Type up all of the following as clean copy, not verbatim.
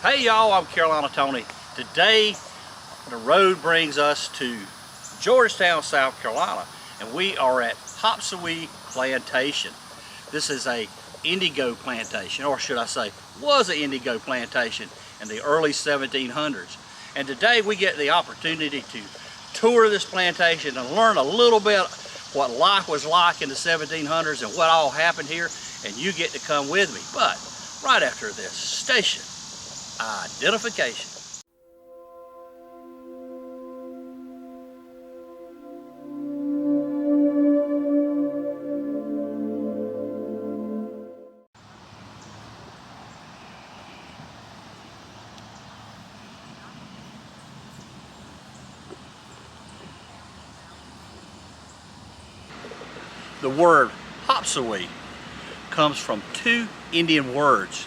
Hey y'all, I'm Carolina Tony. Today the road brings us to Georgetown, South Carolina, and we are at Hopsewee Plantation. This is a indigo plantation, or should I say was an indigo plantation in the early 1700s. And today we get the opportunity to tour this plantation and learn a little bit what life was like in the 1700s and what all happened here, and you get to come with me. But right after this station identification. The word Hopsewee comes from two Indian words,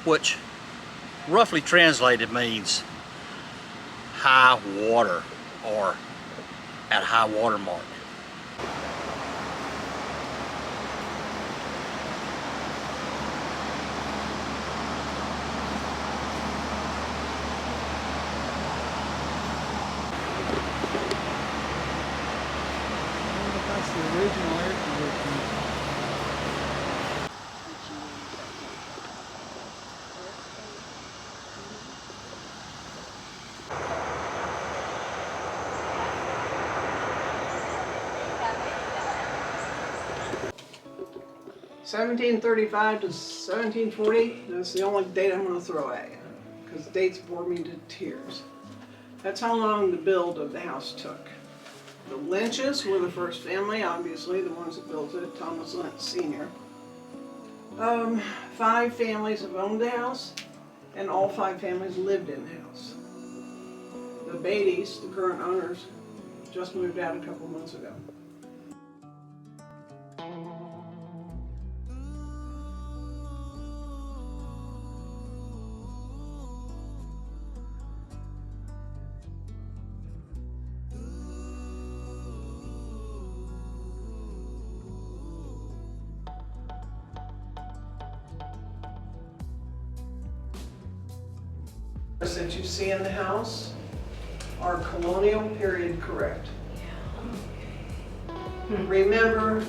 which roughly translated means high water or at high water mark. That's the original air conditioning. (1735 to 1740). That's the only date I'm going to throw at you, because dates bore me to tears. That's how long the build of the house took. The Lynches were the first family, obviously, the ones that built it, Thomas Lynch Sr. 5 families have owned the house, and all 5 families lived in the house. The Beatties, the current owners, just moved out a couple months ago. That you see in the house are Colonial period correct. Remember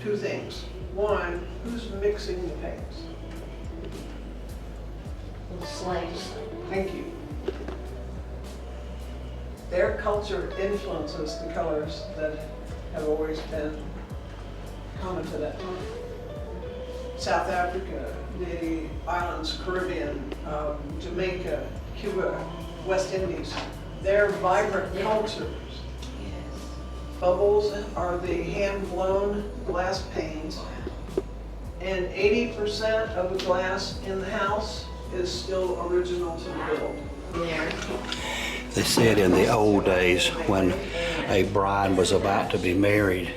2 things. 1, who's mixing the paints? The slaves. Thank you. Their culture influences the colors that have always been common to that time. South Africa, the islands, Caribbean, Jamaica, Cuba, West Indies, they're vibrant cultures. Yes. Bubbles are the hand-blown glass panes, and 80% of the glass in the house is still original to the build. Yeah. They said in the old days when a bride was about to be married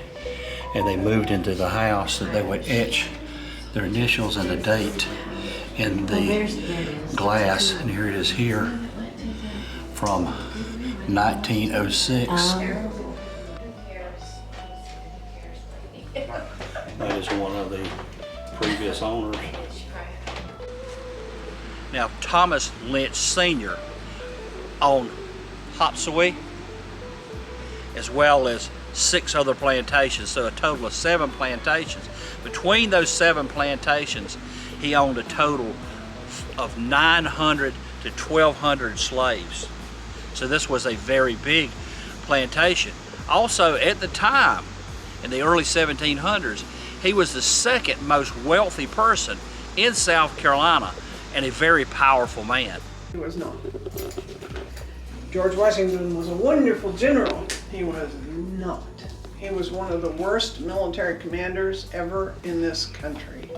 and they moved into the house that they would etch their initials and the date in the glass, and here it is here from 1906. That is one of the previous owners. Now Thomas Lynch Sr. owned Hopsewee as well as 6 other plantations, so a total of 7 plantations. Between those 7 plantations, he owned a total of 900 to 1,200 slaves. So this was a very big plantation. Also, at the time, in the early 1700s, he was the 2nd most wealthy person in South Carolina and a very powerful man. He was not. George Washington was a wonderful general. He was not. He was one of the worst military commanders ever in this country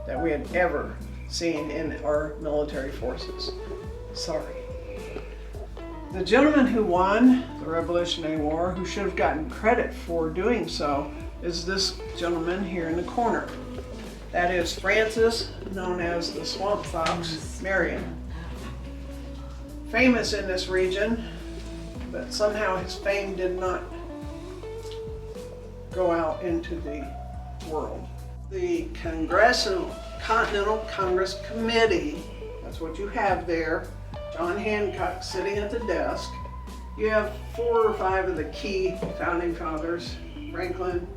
that we had ever seen in our military forces. Sorry. The gentleman who won the Revolutionary War, who should have gotten credit for doing so, is this gentleman here in the corner. That is Francis, known as the Swamp Fox, Marion. Famous in this region, but somehow his fame did not go out into the world. The Continental Congress Committee of That's what you have there. John Hancock sitting at the desk. You have 4 or 5 of the key founding fathers: Franklin,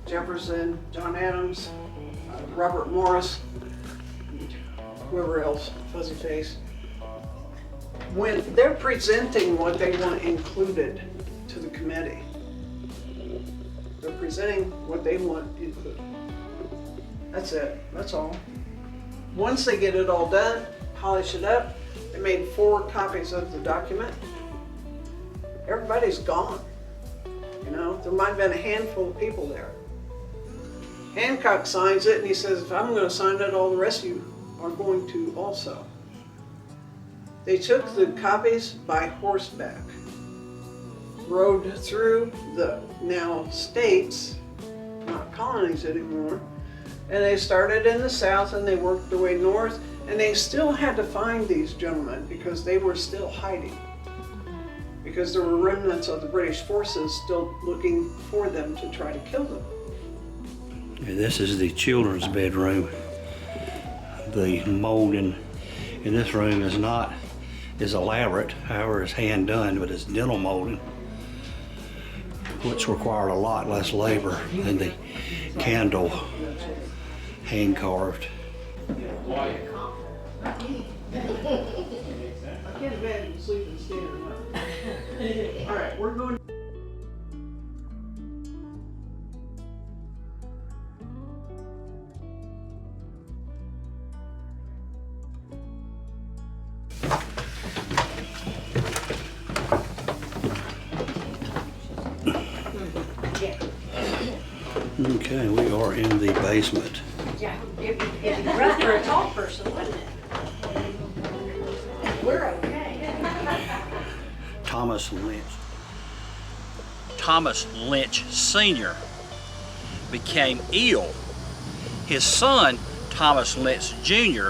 Jefferson, John Adams, Robert Morris, whoever else, Fuzzy Face. When they're presenting what they want included to the committee, they're presenting what they want included. That's it, that's all. Once they get it all done, polish it up, they made 4 copies of the document. Everybody's gone. You know, there might have been a handful of people there. Hancock signs it and he says, if I'm going to sign it, all the rest of you are going to also. They took the copies by horseback, rode through the now states, not colonies anymore, and they started in the south and they worked their way north, and they still had to find these gentlemen because they were still hiding, because there were remnants of the British forces still looking for them to try to kill them. And this is the children's bedroom. The molding in this room is not as elaborate, however it's hand done, but it's dental molding, which required a lot less labor than the candle hand carved. I can't imagine sleeping standing up. All right, we're going. Okay, we are in the basement. Yeah, it'd be rough for a tall person, wouldn't it? We're okay. Thomas Lynch Sr. became ill. His son, Thomas Lynch Jr.,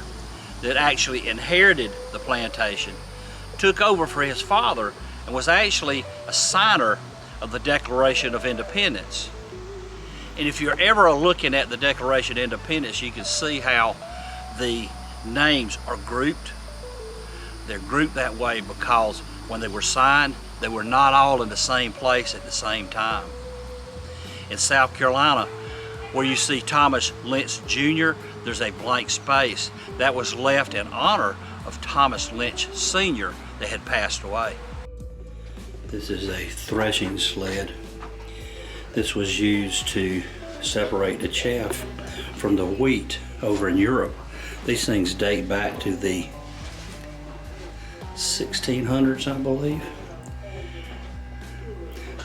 that actually inherited the plantation, took over for his father and was actually a signer of the Declaration of Independence. And if you're ever looking at the Declaration of Independence, you can see how the names are grouped. They're grouped that way because when they were signed, they were not all in the same place at the same time. In South Carolina, where you see Thomas Lynch Jr., there's a blank space. That was left in honor of Thomas Lynch Sr. that had passed away. This is a threshing sled. This was used to separate the chaff from the wheat over in Europe. These things date back to the 1600s, I believe.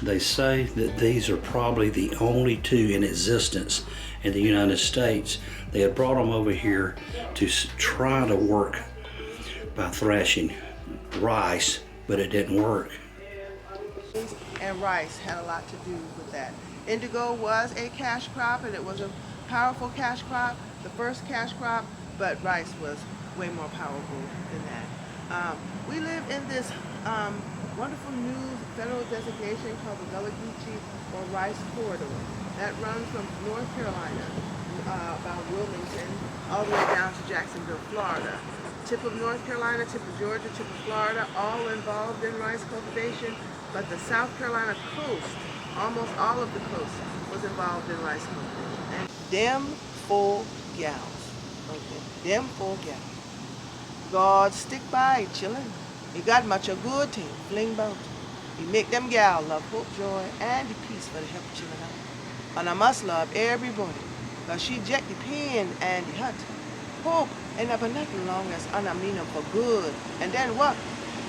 They say that these are probably the only 2 in existence in the United States. They had brought them over here to try to work by threshing rice, but it didn't work. And rice had a lot to do with that. Indigo was a cash crop, and it was a powerful cash crop, the first cash crop, but rice was way more powerful than that. We live in this wonderful new federal designation called the Gullah or Rice Corridor. That runs from North Carolina, about Wilmington, all the way down to Jacksonville, Florida. Tip of North Carolina, tip of Georgia, tip of Florida, all involved in rice cultivation. But the South Carolina coast, almost all of the coast, was involved in rice cultivation. And them 4 gals, okay, them 4 gals. God stick by chillin'. He got much a good thing, fling bout. He make them gal love hope, joy, and the peace for the help chillin' out. And I must love everybody, cause she jet the pain and the hurt. Hope ain't never nothing long as Anna mean them for good. And then what?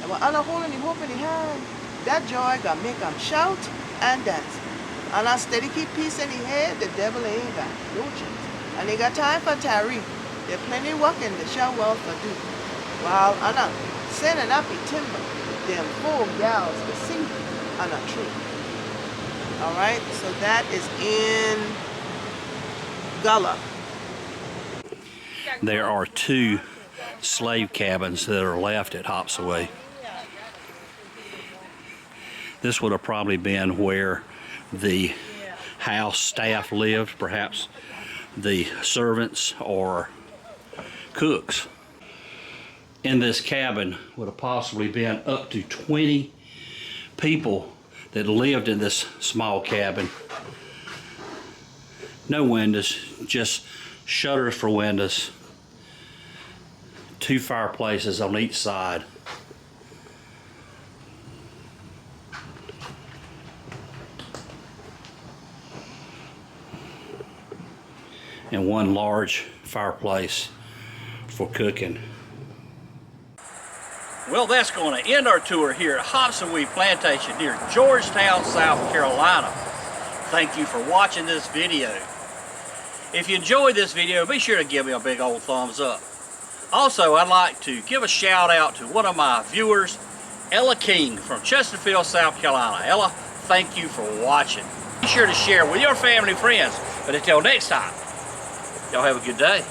And when Anna holding the hope in the hand, that joy gonna make them shout and dance. And I steady keep peace in the head, the devil ain't got no chance. And they got time for tarry. There plenty working the shall well for do. While Anna sending up the timber, them 4 gals to sing on a tree. All right, so that is in Gullah. There are 2 slave cabins that are left at Hopsewee. This would have probably been where the house staff lived, perhaps the servants or cooks. in this cabin would have possibly been up to 20 people that lived in this small cabin. No windows, just shutters for windows. 2 fireplaces on each side. And 1 large fireplace for cooking. Well, that's going to end our tour here at Hopsewee Plantation near Georgetown, South Carolina. Thank you for watching this video. If you enjoyed this video, be sure to give me a big old thumbs up. Also, I'd like to give a shout out to one of my viewers, Ella King from Chesterfield, South Carolina. Ella, thank you for watching. Be sure to share with your family and friends. But until next time, y'all have a good day.